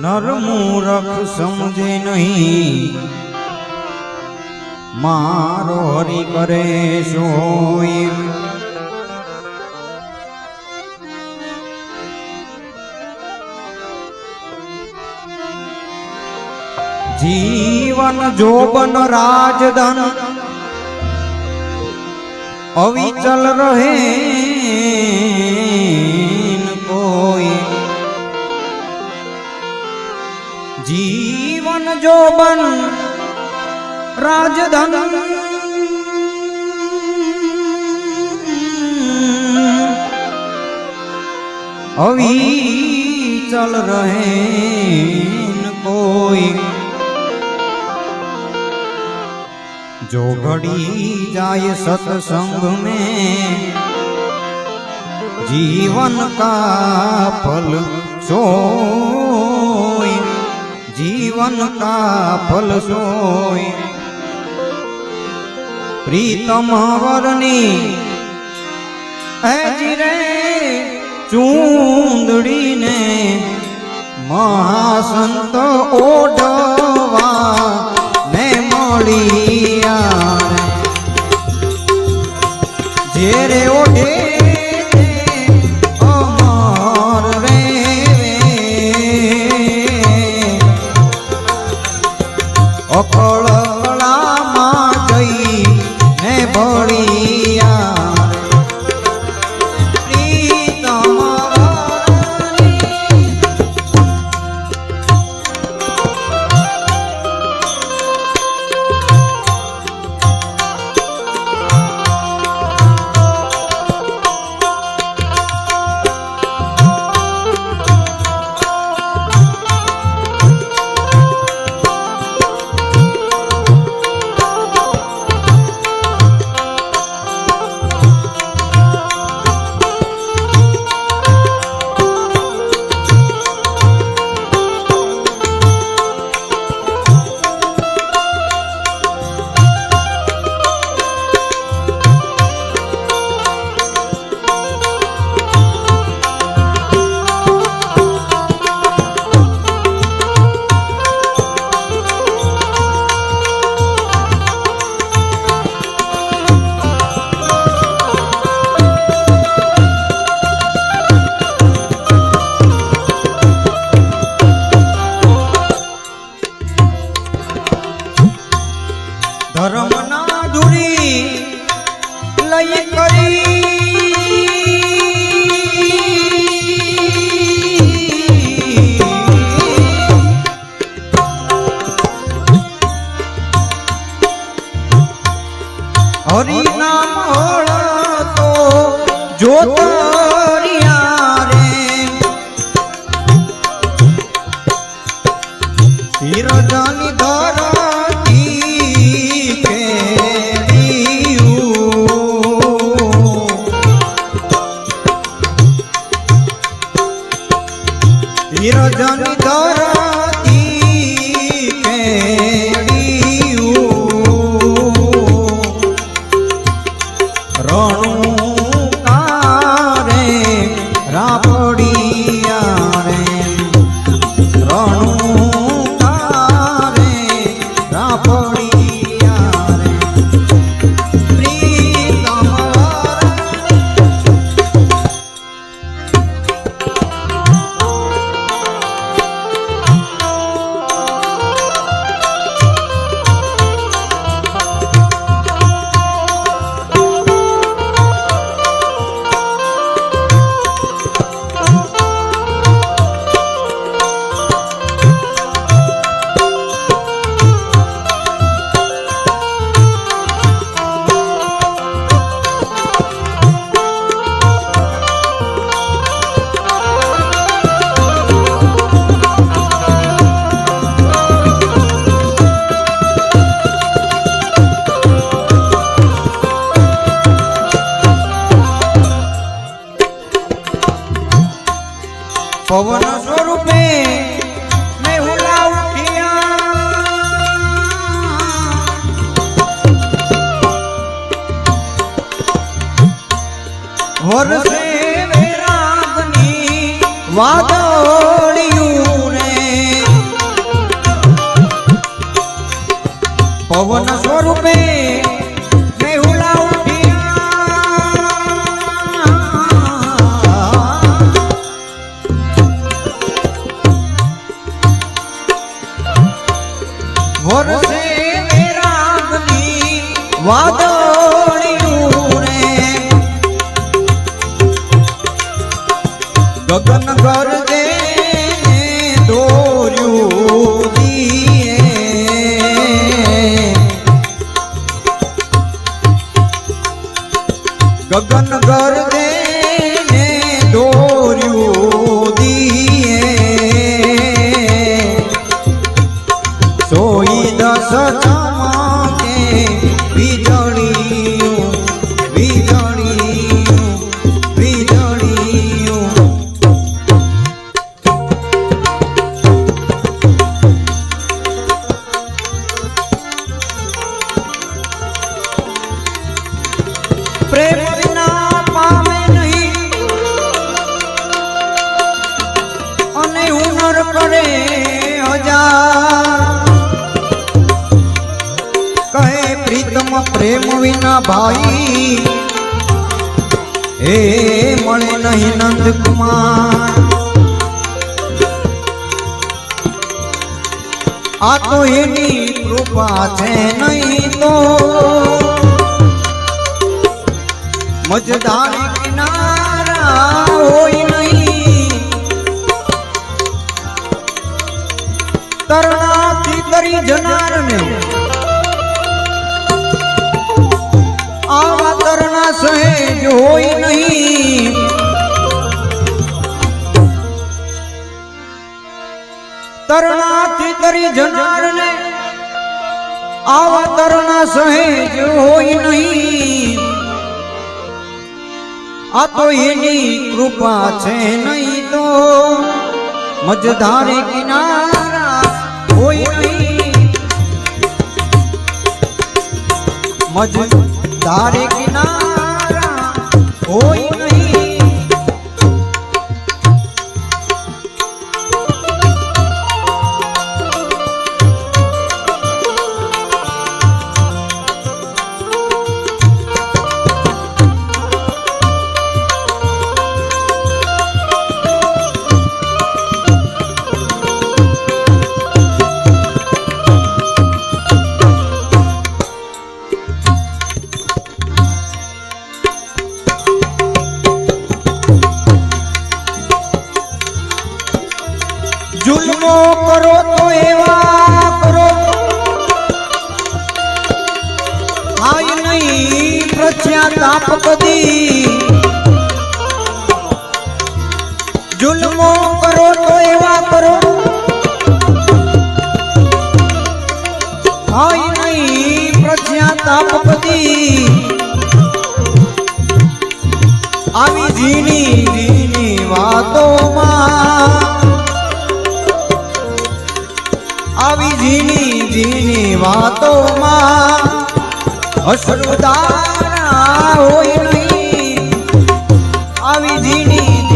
नर मूरख समझे नहीं, मारो हरि करे सोई। जीवन जोबन राजधन अविचल रहे कोई। जीवन जोबन राजधन अविचल रहे कोई। जो घड़ी जाए सत्संग में जीवन का फल सोई। जीवन का फल सोई। प्रीतम वरनी ऐजिरे चूंदड़ी ने महासंत ओढ़वा ने मोड़िया जेरे ओढ़े अमर रे अकड़कड़ा मां जई ने भड़िया धर्म ना धुरी लई करी हरि नाम होड़ा तो जो तरिया रे सिर जानी धरा जन धरती केड़ियू रणु कारे रापड़िया रे रणु कारे रापड़िया रे प्रीतम पवन स्वरूपे मैं हुला उठिया वर्षे वेरागनी वादळियूं ने પવન સ્વરૂપે મેહુલા વરસે મેરાગની વાદળિયું રે ગગન ગરજે દોર્યું દીએ ગગન ગરજે ને દોર્યું દીએ સોઈ દસ ચમકે વીજળીયું વીજળીયું વીજળીયું પ્રેમ વિના પામે નહીં અને હુનર કરે હજાર કહે પ્રીતમ પ્રેમ વિના ભાઈ એ મળે નહીં નંદ કુમાર આ તો એની કૃપા છે નહીં તો મજદાર કિનારા હોય નહીં તરણાથી તરી જનારને આવા તરના સહેજ હોય નહીં તરણાથી તરી જનારને આવા તરના સહેજ હોય નહીં આ તો એની કૃપા છે નહીં તો મજધારે કિનારા હોય નહીં મજધારે કિનારા હોય નહીં જુલ્મો કરો તો એવા કરો આય નહીં પ્રત્યાતાપ કદી જુલ્મો કરો તો એવા કરો આય નહીં પ્રત્યાતાપ કદી આવી ઝીણી ઝીણી વાતોમાં આવી ઝીણી ઝીણી વાતોમાં અશ્રુધારા હોય નહીં આવી ઝીણી